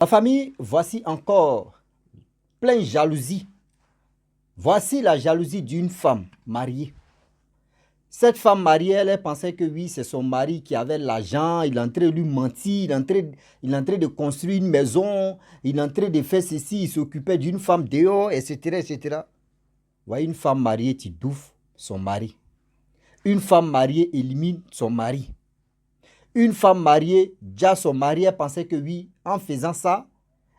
La famille, voici encore plein de jalousie. Voici la jalousie d'une femme mariée. Cette femme mariée, elle pensait que oui, c'est son mari qui avait l'argent, il est en train de lui mentir, il est en train de construire une maison, il est en train de faire ceci, il s'occupait d'une femme dehors, etc., etc. Voyez, une femme mariée, tu douves son mari. Une femme mariée élimine son mari. Une femme mariée, déjà son mari, elle pensait que oui, en faisant ça,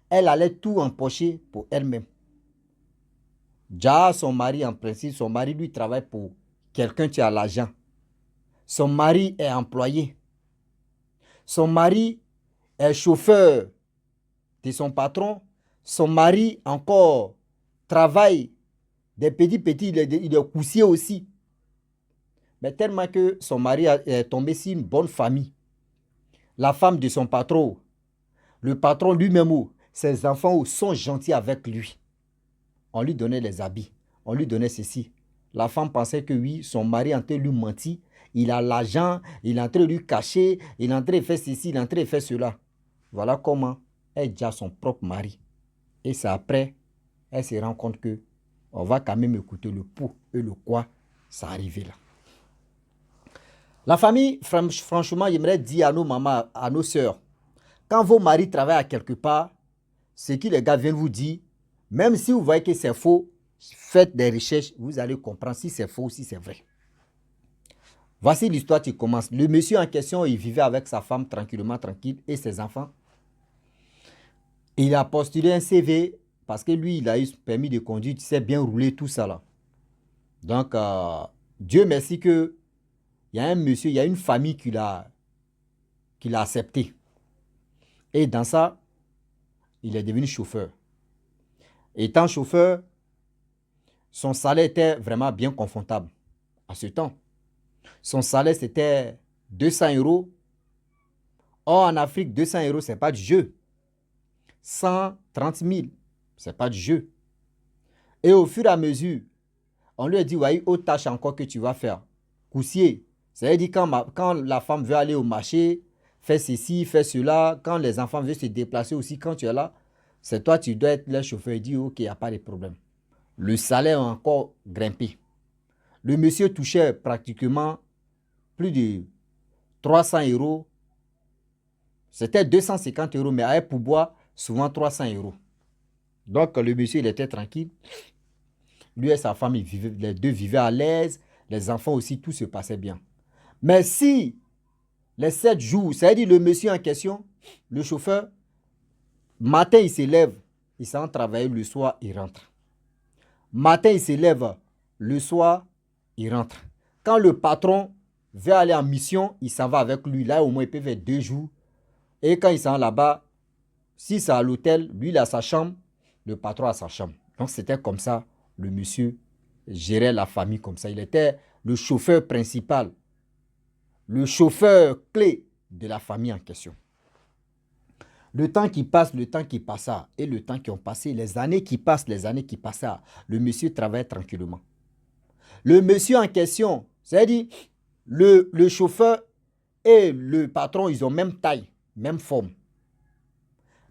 elle allait tout empocher pour elle-même. Déjà son mari, en principe, son mari lui travaille pour quelqu'un qui a l'argent. Son mari est employé. Son mari est chauffeur de son patron. Son mari encore travaille des petits, il est coussier aussi. Mais tellement que son mari est tombé sur une bonne famille. La femme de son patron, le patron lui-même, ses enfants sont gentils avec lui. On lui donnait les habits, on lui donnait ceci. La femme pensait que oui, son mari est en train de lui mentir. Il a l'argent, il est en train de lui cacher, il est en train de faire ceci, il est en train de faire cela. Voilà comment elle dit à son propre mari. Et c'est après, elle se rend compte que on va quand même écouter le pour et le quoi, ça arrivé là. La famille, franchement, j'aimerais dire à nos mamans, à nos sœurs, quand vos maris travaillent à quelque part, ce que les gars viennent vous dire, même si vous voyez que c'est faux, faites des recherches, vous allez comprendre si c'est faux ou si c'est vrai. Voici l'histoire qui commence. Le monsieur en question, il vivait avec sa femme tranquillement, tranquille, et ses enfants. Il a postulé un CV parce que lui, il a eu ce permis de conduire, il sait bien rouler tout ça là. Donc, Dieu merci que il y a un monsieur, il y a une famille qui l'a accepté. Et dans ça, il est devenu chauffeur. Étant chauffeur, son salaire était vraiment bien confortable à ce temps. Son salaire, c'était 200 euros. Or, en Afrique, 200 euros, ce n'est pas du jeu. 130 000, ce n'est pas du jeu. Et au fur et à mesure, on lui a dit, voyez, autre tâche encore que tu vas faire. Coussier. C'est-à-dire quand la femme veut aller au marché, faire ceci, faire cela, quand les enfants veulent se déplacer aussi, quand tu es là, c'est toi, tu dois être le chauffeur et dire, ok, il n'y a pas de problème. Le salaire a encore grimpé. Le monsieur touchait pratiquement plus de 300 euros. C'était 250 euros, mais avec pourboire, souvent 300 euros. Donc, le monsieur, il était tranquille. Lui et sa femme, les deux vivaient à l'aise. Les enfants aussi, tout se passait bien. Mais si les 7 jours, c'est-à-dire le monsieur en question, le chauffeur, matin, il se lève, il s'en travaille, le soir, il rentre. Matin, il se lève, le soir, il rentre. Quand le patron veut aller en mission, il s'en va avec lui. Là, au moins, il peut faire 2 jours. Et quand il s'en va là-bas, si c'est à l'hôtel, lui, il a sa chambre, le patron a sa chambre. Donc, c'était comme ça, le monsieur gérait la famille comme ça. Il était le chauffeur principal, le chauffeur clé de la famille en question. Le temps qui passe, le temps qui passa, et le temps qui ont passé, les années qui passent, les années qui passa, le monsieur travaille tranquillement. Le monsieur en question, c'est-à-dire le chauffeur et le patron, ils ont même taille, même forme.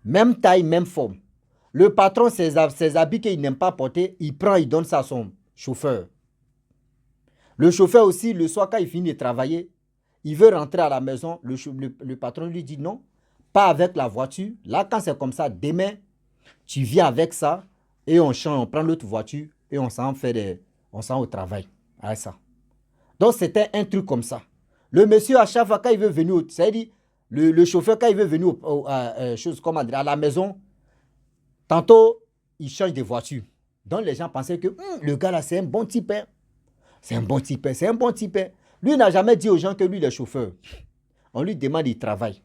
Même taille, même forme. Le patron, ses habits qu'il n'aime pas porter, il prend, il donne ça à son chauffeur. Le chauffeur aussi, le soir, quand il finit de travailler, il veut rentrer à la maison. Le patron lui dit non, pas avec la voiture. Là, quand c'est comme ça, demain, tu viens avec ça et on change, on prend l'autre voiture et on s'en au travail. Avec ça. Donc, c'était un truc comme ça. Le monsieur, à chaque fois, quand il veut venir, c'est-à-dire, le chauffeur, quand il veut venir à la maison, tantôt, il change de voiture. Donc, les gens pensaient que le gars là, c'est un bon type. Hein. C'est un bon type. C'est un bon type. Lui n'a jamais dit aux gens que lui, il est chauffeur. On lui demande, il travaille.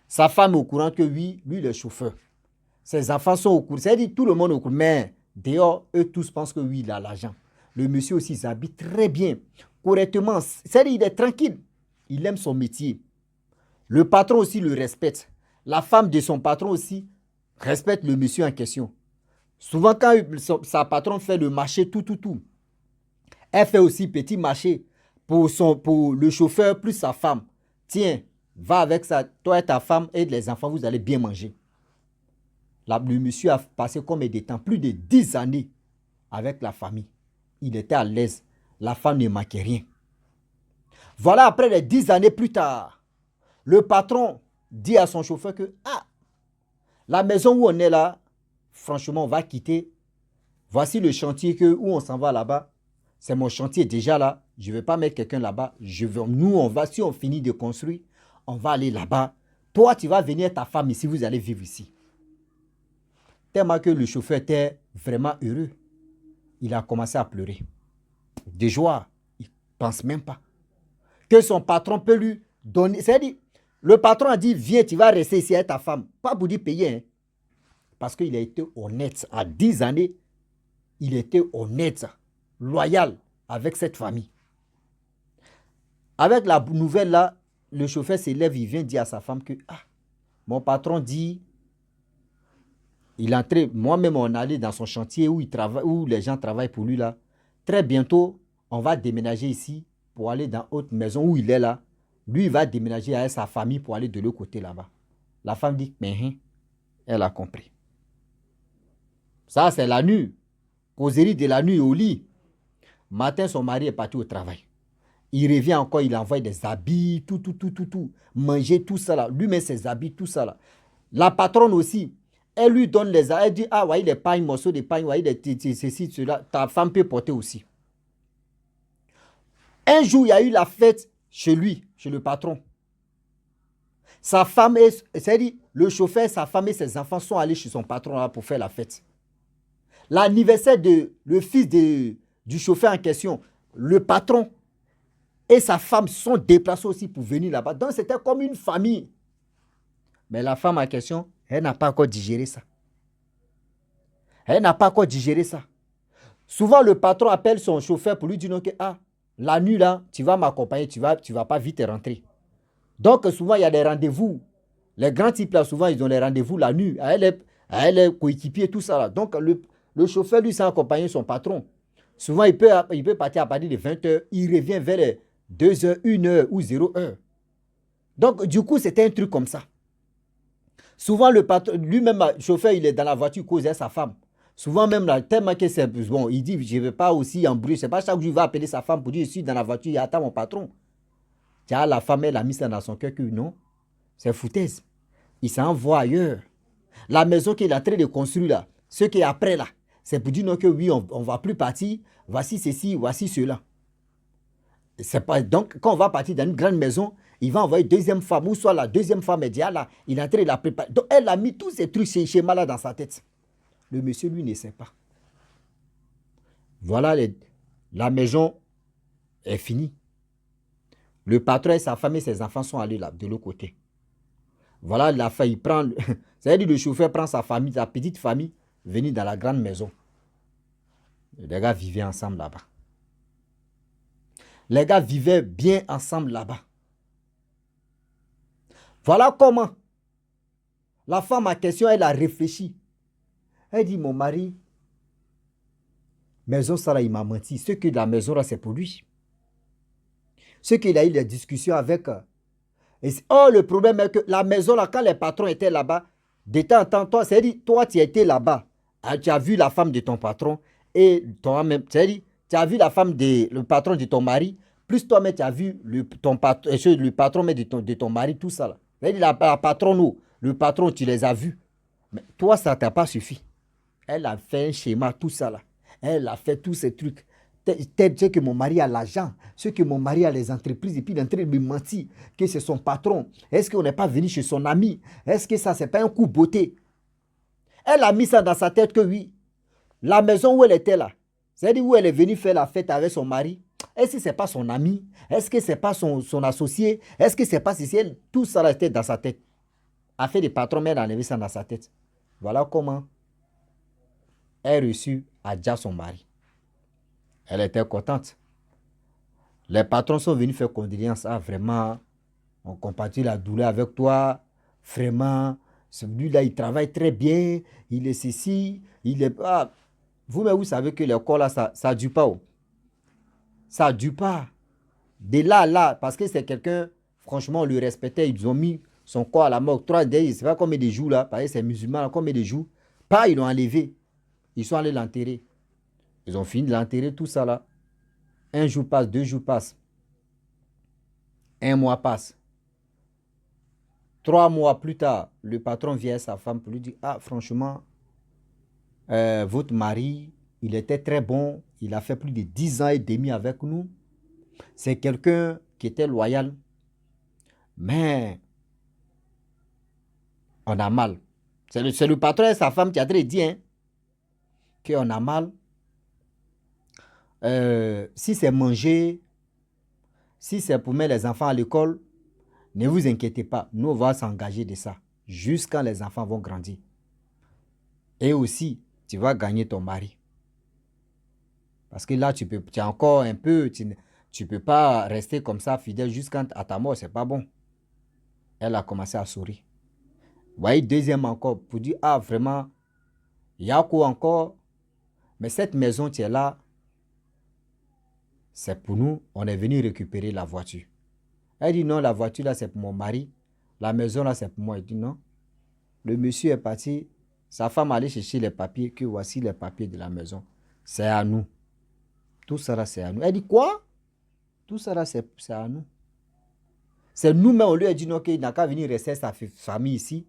Sa femme est au courant que oui, lui, il est chauffeur. Ses enfants sont au courant. C'est-à-dire, tout le monde est au courant. Mais dehors, eux tous pensent que oui, il a l'argent. Le monsieur aussi, il s'habille très bien, correctement. C'est-à-dire, il est tranquille. Il aime son métier. Le patron aussi le respecte. La femme de son patron aussi respecte le monsieur en question. Souvent, quand sa patronne fait le marché, tout, elle fait aussi petit marché pour le chauffeur plus sa femme. Tiens, va avec ça, toi et ta femme et les enfants, vous allez bien manger. Le monsieur a passé combien de temps? Plus de 10 années avec la famille. Il était à l'aise. La femme ne manquait rien. Voilà, après les 10 années plus tard, le patron dit à son chauffeur que la maison où on est là, franchement, on va quitter. Voici le chantier où on s'en va là-bas. C'est mon chantier déjà là. Je ne vais pas mettre quelqu'un là-bas. Si on finit de construire, on va aller là-bas. Toi, tu vas venir ta femme ici, vous allez vivre ici. Tellement que le chauffeur était vraiment heureux. Il a commencé à pleurer. De joie, il ne pense même pas que son patron peut lui donner. C'est-à-dire, le patron a dit, viens, tu vas rester ici avec ta femme. Pas pour dire payer. Hein. Parce qu'il a été honnête. À 10 années, il était honnête, loyal avec cette famille. Avec la nouvelle là, le chauffeur s'élève, il vient dire à sa femme que, mon patron dit, il entrait, moi-même on allait dans son chantier où les gens travaillent pour lui là. Très bientôt, on va déménager ici pour aller dans autre maison où il est là. Lui, il va déménager avec sa famille pour aller de l'autre côté là-bas. La femme dit, elle a compris. Ça, c'est la nuit. Causerie de la nuit au lit. Matin, son mari est parti au travail. Il revient encore, il envoie des habits, tout. Manger, tout ça là. Lui met ses habits, tout ça là. La patronne aussi, elle lui donne les habits. Elle dit, voyez les pains, morceaux de pain, voyez ceci, cela. Ta femme peut porter aussi. Un jour, il y a eu la fête chez lui, chez le patron. Sa femme, c'est-à-dire le chauffeur, sa femme et ses enfants sont allés chez son patron là pour faire la fête. L'anniversaire le fils du chauffeur en question, le patron et sa femme sont déplacés aussi pour venir là-bas. Donc, c'était comme une famille. Mais la femme en question, elle n'a pas encore digéré ça. Souvent, le patron appelle son chauffeur pour lui dire que la nuit là, tu vas m'accompagner, tu vas pas vite rentrer. Donc, souvent, il y a des rendez-vous. Les grands types là, souvent, ils ont des rendez-vous la nuit. Elle est coéquipier, tout ça là. Donc, le chauffeur, lui, s'est accompagné son patron. Souvent, il peut partir à partir de 20h. Il revient vers les 2h, 1h ou 0h. Donc, du coup, c'était un truc comme ça. Souvent, le patron, lui-même, le chauffeur, il est dans la voiture, cause à sa femme. Souvent, même là, tellement que c'est bon, il dit, je ne vais pas aussi embrouiller. C'est pas chaque jour qu'il va appeler sa femme pour dire, je suis dans la voiture, il attend mon patron. Tiens, la femme, elle a mis ça dans son cœur que non, c'est foutaise. Il s'envoie ailleurs. La maison qu'il est en train de construire là, ce qui est après là, c'est pour dire non que oui, on ne va plus partir. Voici ceci, voici cela. C'est pas, donc, quand on va partir dans une grande maison, il va envoyer une deuxième femme, ou soit la deuxième femme est déjà là, il est en train de la préparer. Donc, elle a mis tous ces trucs, ces schémas là dans sa tête. Le monsieur, lui, ne sait pas. Voilà, la maison est finie. Le patron et sa femme et ses enfants sont allés là, de l'autre côté. Voilà, la femme, il prend, c'est-à-dire le chauffeur prend sa famille, sa petite famille, venir dans la grande maison. Les gars vivaient ensemble là-bas. Les gars vivaient bien ensemble là-bas. Voilà comment la femme en question, elle a réfléchi. Elle dit, mon mari, maison ça là, il m'a menti. Ce que la maison là, c'est pour lui. Ce qu'il a eu des discussions avec. Le problème est que la maison là, quand les patrons étaient là-bas, de temps en temps, toi, c'est-à-dire, toi, tu étais là-bas. Tu as vu la femme de ton patron et toi-même, c'est-à-dire, tu as vu la femme le patron de ton mari, plus toi-même, tu as vu le patron de ton mari, tout ça là. C'est-à-dire, la patronne, le patron, tu les as vus. Mais toi, ça ne t'a pas suffi. Elle a fait un schéma, tout ça là. Elle a fait tous ces trucs. C'est que mon mari a l'argent, ce que mon mari a les entreprises, et puis il est en train de me mentir que c'est son patron. Est-ce qu'on n'est pas venu chez son ami? Est-ce que ça, c'est pas un coup beauté? Elle a mis ça dans sa tête que oui, la maison où elle était là, c'est-à-dire où elle est venue faire la fête avec son mari, est-ce que ce n'est pas son ami? Est-ce que ce n'est pas son associé? Est-ce que ce n'est pas si elle, tout ça restait dans sa tête? A fait des patrons, mais elle a enlevé ça dans sa tête. Voilà comment elle reçut Adja son mari. Elle était contente. Les patrons sont venus faire condoléances. Vraiment, on compatit la douleur avec toi. Vraiment, celui-là, il travaille très bien. Il est ceci. Il est... vous-même, vous savez que les corps là, ça ne dure pas. Ça ne dure pas. De là, parce que c'est quelqu'un, franchement, on le respectait. Ils ont mis son corps à la mort. 3 days, je ne sais pas combien de jours là, parce que c'est musulman, combien de jours. Pas, ils l'ont enlevé. Ils sont allés l'enterrer. Ils ont fini de l'enterrer, tout ça là. 1 jour passe, 2 jours passent. 1 mois passe. 3 mois plus tard, le patron vient à sa femme pour lui dire, ah franchement, votre mari, il était très bon. Il a fait plus de 10 ans et demi avec nous. C'est quelqu'un qui était loyal. Mais on a mal. C'est le patron et sa femme qui a très dit hein, qu'on a mal. Si c'est manger, si c'est pour mettre les enfants à l'école, ne vous inquiétez pas. Nous, on va s'engager de ça jusqu'à les enfants vont grandir. Et aussi, tu vas gagner ton mari. Parce que là, tu es encore un peu, tu ne peux pas rester comme ça fidèle jusqu'à ta mort. C'est pas bon. Elle a commencé à sourire. Vous voyez, deuxième encore, pour dire, ah vraiment, il y a quoi encore? Mais cette maison qui est là, c'est pour nous, on est venu récupérer la voiture. Elle dit non, la voiture là, c'est pour mon mari. La maison là, c'est pour moi. Elle dit non. Le monsieur est parti, sa femme allait chercher les papiers, que voici les papiers de la maison. C'est à nous. Tout ça là, c'est à nous. Elle dit quoi? Tout ça là, c'est à nous. C'est nous-mêmes, on lui a dit non, qu'il n'a qu'à venir rester sa famille ici.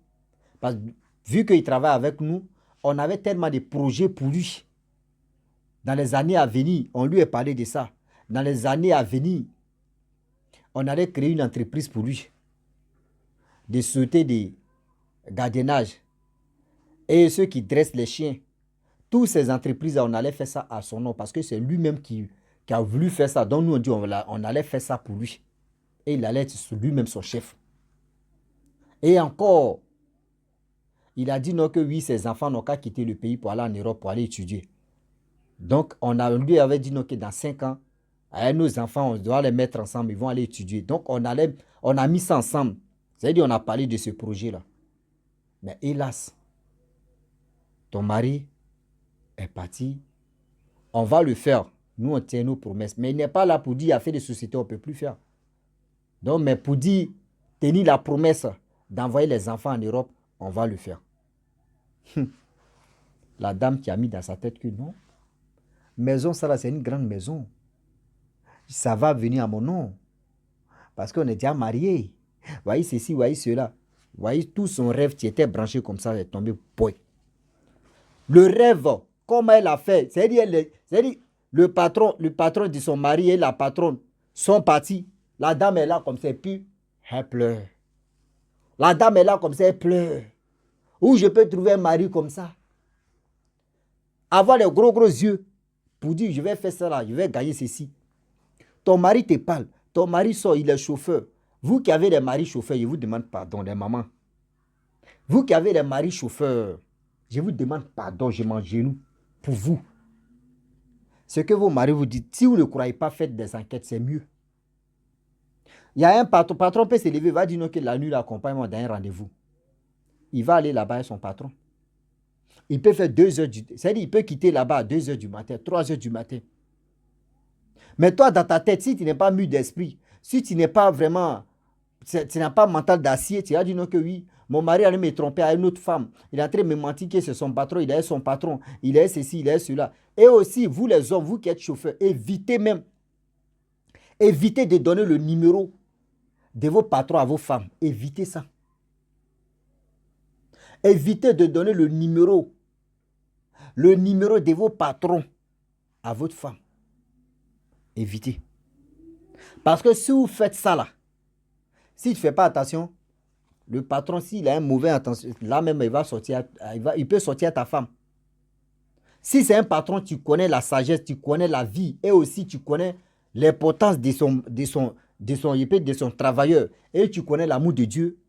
Parce que vu qu'il travaille avec nous, on avait tellement de projets pour lui. Dans les années à venir, on lui a parlé de ça. Dans les années à venir, on allait créer une entreprise pour lui. De sauter de gardiennage. Et ceux qui dressent les chiens. Toutes ces entreprises, on allait faire ça à son nom. Parce que c'est lui-même qui a voulu faire ça. Donc nous, on dit on allait faire ça pour lui. Et il allait être lui-même son chef. Et encore, il a dit non que oui, ses enfants n'ont qu'à quitter le pays pour aller en Europe, pour aller étudier. Donc, lui avait dit non que dans 5 ans, nos enfants, on doit les mettre ensemble, ils vont aller étudier. Donc, on a mis ça ensemble. C'est-à-dire, on a parlé de ce projet-là. Mais hélas, ton mari est parti. On va le faire. Nous, on tient nos promesses. Mais il n'est pas là pour dire, il a fait des sociétés, on ne peut plus faire. Donc, mais pour dire, tenir la promesse d'envoyer les enfants en Europe, on va le faire. La dame qui a mis dans sa tête que non. Maison, ça là, c'est une grande maison. Ça va venir à mon nom. Parce qu'on est déjà mariés. Voyez ceci, voyez cela. Voyez tout son rêve qui était branché comme ça, est tombé. Point. Le rêve, comment elle a fait, c'est-à-dire le patron de son mari et la patronne sont partis. La dame est là comme ça, et puis elle pleure. La dame est là comme ça, elle pleure. Où je peux trouver un mari comme ça? Avoir les gros yeux pour dire je vais faire ça là, je vais gagner ceci. Ton mari te parle, ton mari sort, il est chauffeur. Vous qui avez des maris chauffeurs, je vous demande pardon, les mamans. Vous qui avez des maris chauffeurs, je vous demande pardon, je m'en genoux pour vous. Ce que vos maris vous disent, si vous ne croyez pas, faites des enquêtes, c'est mieux. Il y a un patron peut se lever, va dire non que la nuit l'accompagne dans un rendez-vous. Il va aller là-bas avec son patron. Il peut faire 2 heures c'est-à-dire il peut quitter là-bas à 2 heures du matin, 3 heures du matin. Mais toi, dans ta tête, si tu n'es pas mûr d'esprit, si tu n'es pas vraiment, tu n'as pas mental d'acier, tu vas dire non que oui, mon mari allait me tromper à une autre femme. Il est en train de me mentir que c'est son patron, il est son patron, il est ceci, il est cela. Et aussi, vous les hommes, vous qui êtes chauffeurs, évitez de donner le numéro de vos patrons à vos femmes. Évitez ça. Évitez de donner le numéro de vos patrons à votre femme. Évitez. Parce que si vous faites ça là, si tu ne fais pas attention, le patron, s'il a un mauvais attention, là même il va sortir, il peut sortir à ta femme. Si c'est un patron, tu connais la sagesse, tu connais la vie et aussi tu connais l'importance de son travailleur et tu connais l'amour de Dieu,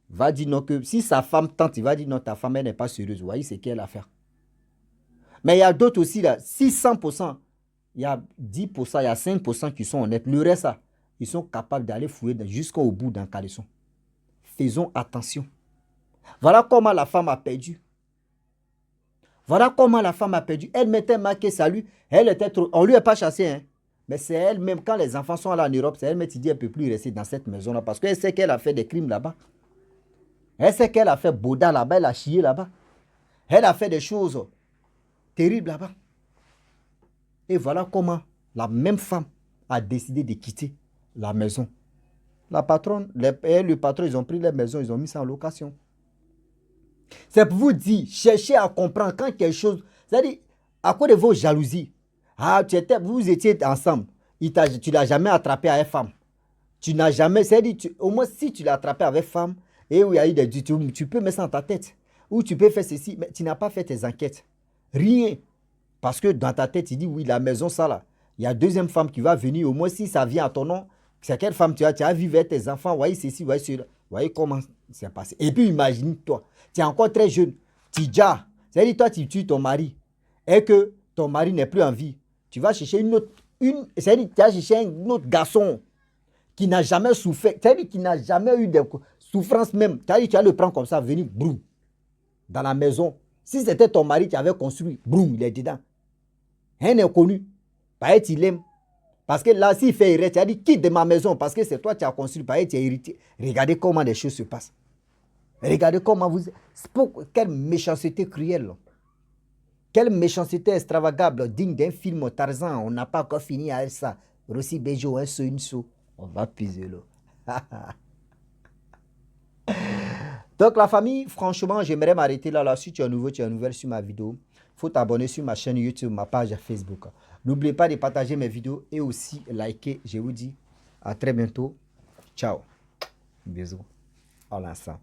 va dire non que si sa femme tente, il va dire non, ta femme elle n'est pas sérieuse. Vous voyez ce qu'elle a à faire. Mais il y a d'autres aussi là, 600%, il y a 10%, il y a 5% qui sont honnêtes. Le reste, là, ils sont capables d'aller fouiller jusqu'au bout d'un caleçon. Faisons attention. Voilà comment la femme a perdu. Voilà comment la femme a perdu. Elle mettait marqué salut. Elle était trop... On ne lui a pas chassé. Hein. Mais c'est elle-même, quand les enfants sont allés en Europe, c'est elle-même qui dit qu'elle ne peut plus rester dans cette maison-là parce qu'elle sait qu'elle a fait des crimes là-bas. Elle sait qu'elle a fait Boda là-bas, elle a chié là-bas. Elle a fait des choses terribles là-bas. Et voilà comment la même femme a décidé de quitter la maison. La patronne, le patron, ils ont pris la maison, ils ont mis ça en location. C'est pour vous dire, cherchez à comprendre quand quelque chose, c'est-à-dire, à cause de vos jalousies, vous étiez ensemble, tu ne l'as jamais attrapé avec femme. Tu n'as jamais, c'est-à-dire, au moins si tu l'as attrapé avec femme, et où il y a eu des, tu peux mettre ça dans ta tête, ou tu peux faire ceci, mais tu n'as pas fait tes enquêtes. Rien. Parce que dans ta tête, tu dis, oui, la maison, ça là, il y a deuxième femme qui va venir, au moins si ça vient à ton nom, c'est quelle femme tu as vécu avec tes enfants, voyez ceci, voyez cela, voyez comment c'est passé. Et puis imagine-toi, tu es encore très jeune, tu déjà, c'est-à-dire toi tu tues ton mari, et que ton mari n'est plus en vie, tu vas chercher c'est-à-dire tu vas chercher un autre garçon qui n'a jamais souffert, c'est-à-dire qui n'a jamais eu de souffrance même, c'est-à-dire tu vas le prendre comme ça, venir, broum, dans la maison. Si c'était ton mari qui avait construit, broum, il est dedans. Un inconnu, pareil, il aime. Parce que là, s'il fait hériter, tu as dit quitte de ma maison parce que c'est toi qui as construit, pareil, tu es hérité. Regardez comment les choses se passent. Regardez comment vous. Quelle méchanceté cruelle. Quelle méchanceté extravagable, digne d'un film Tarzan. On n'a pas encore fini avec ça. Rossi Bejo, un saut, une saut. On va piser là. Donc la famille, franchement, j'aimerais m'arrêter là. Si tu es nouveau, tu es nouvelle sur ma vidéo, il faut t'abonner sur ma chaîne YouTube, ma page Facebook. N'oubliez pas de partager mes vidéos et aussi liker. Je vous dis à très bientôt. Ciao. Bisous. À l'instant.